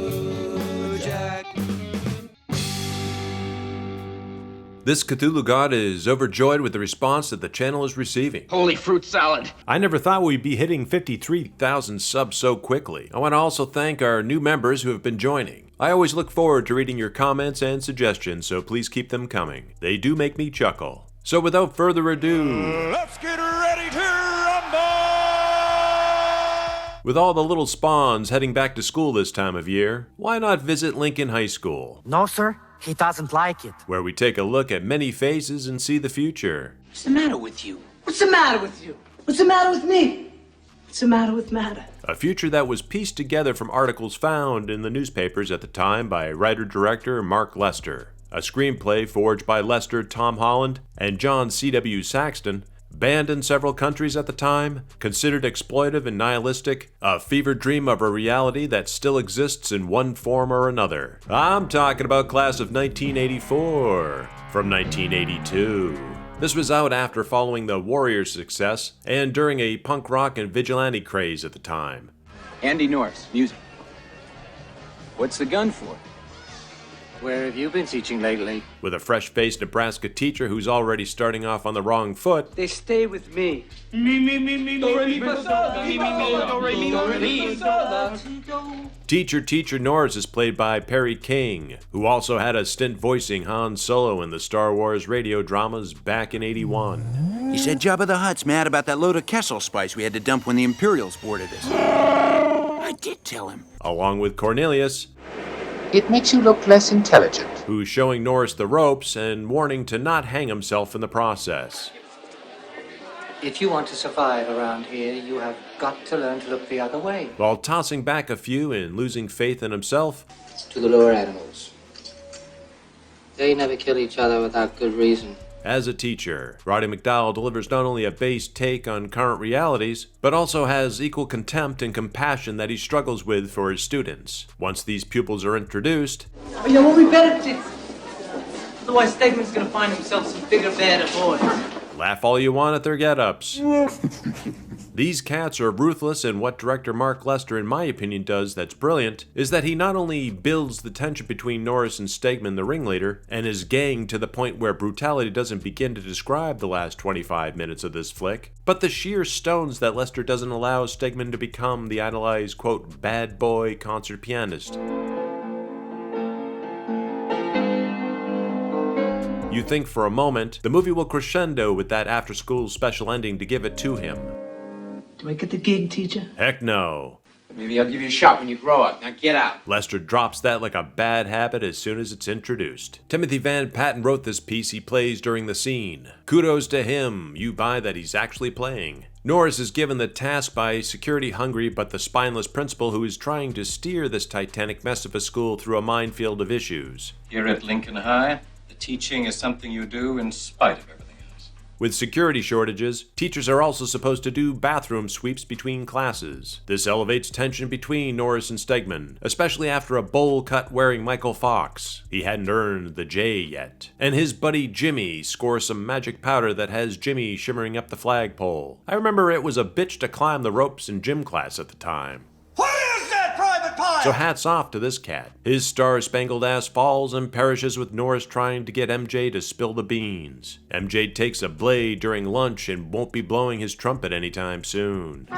Cthulhu Jack. This Cthulhu god is overjoyed with the response that the channel is receiving. Holy fruit salad! I never thought we'd be hitting 53,000 subs so quickly. I want to also thank our new members who have been joining. I always look forward to reading your comments and suggestions, so please keep them coming. They do make me chuckle. So without further ado, Let's get ready to rumble! with all the little spawns heading back to school this time of year, why not visit Lincoln High School, No, sir. He doesn't like it. where we take a look at many faces and see the future. What's the matter with you? What's the matter with you? What's the matter with me? What's the matter with matter? A future that was pieced together from articles found in the newspapers at the time by writer-director Mark Lester. A screenplay forged by Lester, Tom Holland, and John C.W. Saxton, banned in several countries at the time, considered exploitive and nihilistic, a fever dream of a reality that still exists in one form or another. I'm talking about Class of 1984, from 1982. This was out after following the Warriors' success, and during a punk rock and vigilante craze at the time. Andy Norris, music. What's the gun for? Where have you been teaching lately? With a fresh-faced Nebraska teacher who's already starting off on the wrong foot, They stay with me. Teacher Norris is played by Perry King, who also had a stint voicing Han Solo in the Star Wars radio dramas back in '81. He said Jabba the Hutt's mad about that load of Kessel spice we had to dump when the Imperials boarded us. I did tell him. Along with Cornelius, It makes you look less intelligent. who's showing Norris the ropes and warning to not hang himself in the process. If you want to survive around here, you have got to learn to look the other way. While tossing back a few and losing faith in himself, To the lower animals. They never kill each other without good reason. as a teacher, Roddy McDowall delivers not only a base take on current realities, but also has equal contempt and compassion that he struggles with for his students. Once these pupils are introduced, You know what we better do? Otherwise, Stegman's gonna find himself some bigger, badder boys. laugh all you want at their get-ups. These cats are ruthless, and what director Mark Lester, in my opinion, does that's brilliant is that he not only builds the tension between Norris and Stegman, the ringleader, and his gang to the point where brutality doesn't begin to describe the last 25 minutes of this flick, but the sheer stones that Lester doesn't allow Stegman to become the idolized, quote, bad boy concert pianist. You think for a moment, the movie will crescendo with that after-school special ending to give it to him. Do I get the gig, teacher? Heck no. Maybe I'll give you a shot when you grow up. Now get out. Lester drops that like a bad habit as soon as it's introduced. Timothy Van Patten wrote this piece he plays during the scene. Kudos to him, you buy that he's actually playing. Norris is given the task by security-hungry but the spineless principal who is trying to steer this titanic mess of a school through a minefield of issues. Here at Lincoln High, the teaching is something you do in spite of everything else. With security shortages, teachers are also supposed to do bathroom sweeps between classes. This elevates tension between Norris and Stegman, especially after a bowl cut wearing Michael Fox. He hadn't earned the J yet. And his buddy Jimmy scores some magic powder that has Jimmy shimmering up the flagpole. I remember it was a bitch to climb the ropes in gym class at the time. What is that, Private Pie? So hats off to this cat. His star-spangled ass falls and perishes with Norris trying to get MJ to spill the beans. MJ takes a blade during lunch and won't be blowing his trumpet anytime soon.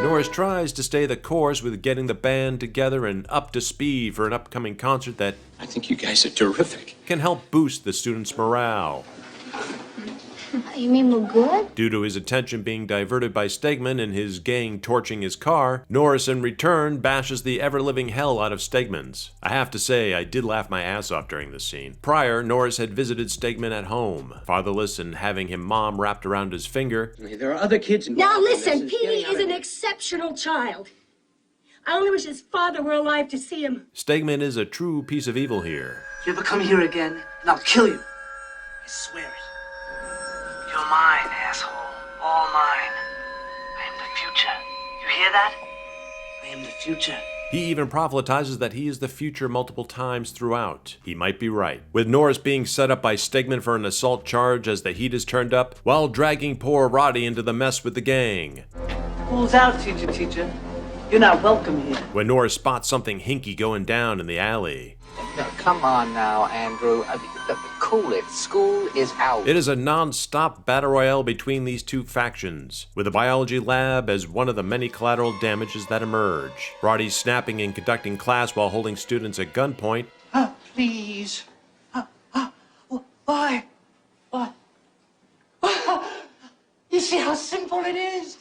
Norris tries to stay the course with getting the band together and up to speed for an upcoming concert that I think you guys are terrific. can help boost the students' morale. You mean we're good? Due to his attention being diverted by Stegman and his gang torching his car, Norris in return bashes the ever-living hell out of Stegman's. I have to say, I did laugh my ass off during this scene. Prior, Norris had visited Stegman at home, fatherless and having him mom wrapped around his finger. There are other kids involved. Now in listen, this. Petey is an exceptional child. I only wish his father were alive to see him. Stegman is a true piece of evil here. You ever come here again, and I'll kill you. I swear it. You're mine, asshole. All mine. I am the future. You hear that? I am the future. He even prophetizes that he is the future multiple times throughout. He might be right. With Norris being set up by Stegman for an assault charge as the heat is turned up, while dragging poor Roddy into the mess with the gang. School's out, teacher. You're not welcome here. When Norris spots something hinky going down in the alley. No, come on now, Andrew. Cool it. School is out. It is a non-stop battle royale between these two factions, with the biology lab as one of the many collateral damages that emerge. Roddy snapping and conducting class while holding students at gunpoint. Please. Why? You see how simple it is?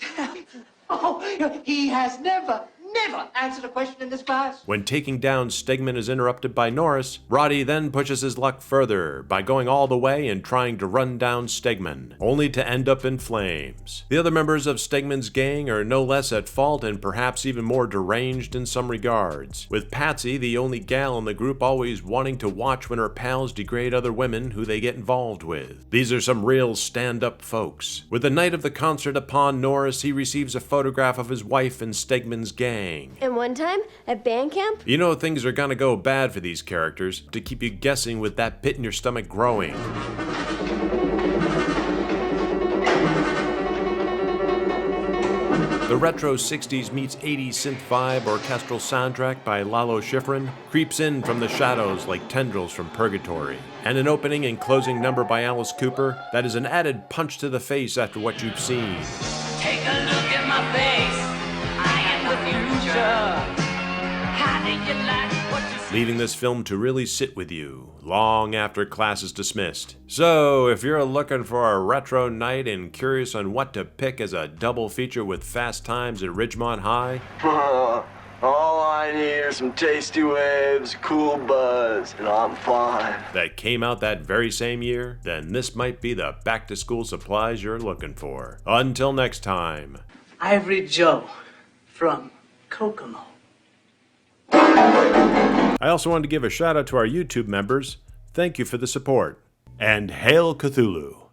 He has never answered a question in this class. When taking down Stegman is interrupted by Norris, Roddy then pushes his luck further by going all the way and trying to run down Stegman, only to end up in flames. The other members of Stegman's gang are no less at fault and perhaps even more deranged in some regards, with Patsy, the only gal in the group, always wanting to watch when her pals degrade other women who they get involved with. These are some real stand-up folks. With the night of the concert upon Norris, he receives a photograph of his wife and Stegman's gang. And one time, at band camp? You know things are gonna go bad for these characters, to keep you guessing with that pit in your stomach growing. The retro 60s meets 80s synth vibe orchestral soundtrack by Lalo Schifrin creeps in from the shadows like tendrils from purgatory. And an opening and closing number by Alice Cooper that is an added punch to the face after what you've seen. Take a look at my face. I am the future. How do you like what you see? Leaving this film to really sit with you long after class is dismissed. So, if you're looking for a retro night and curious on what to pick as a double feature with Fast Times at Ridgemont High, all I need are some tasty waves, cool buzz, and I'm fine. That came out that very same year, then this might be the back-to-school supplies you're looking for. Until next time. Ivory Joe from Kokomo. I also wanted to give a shout out to our YouTube members. Thank you for the support. And Hail Cthulhu!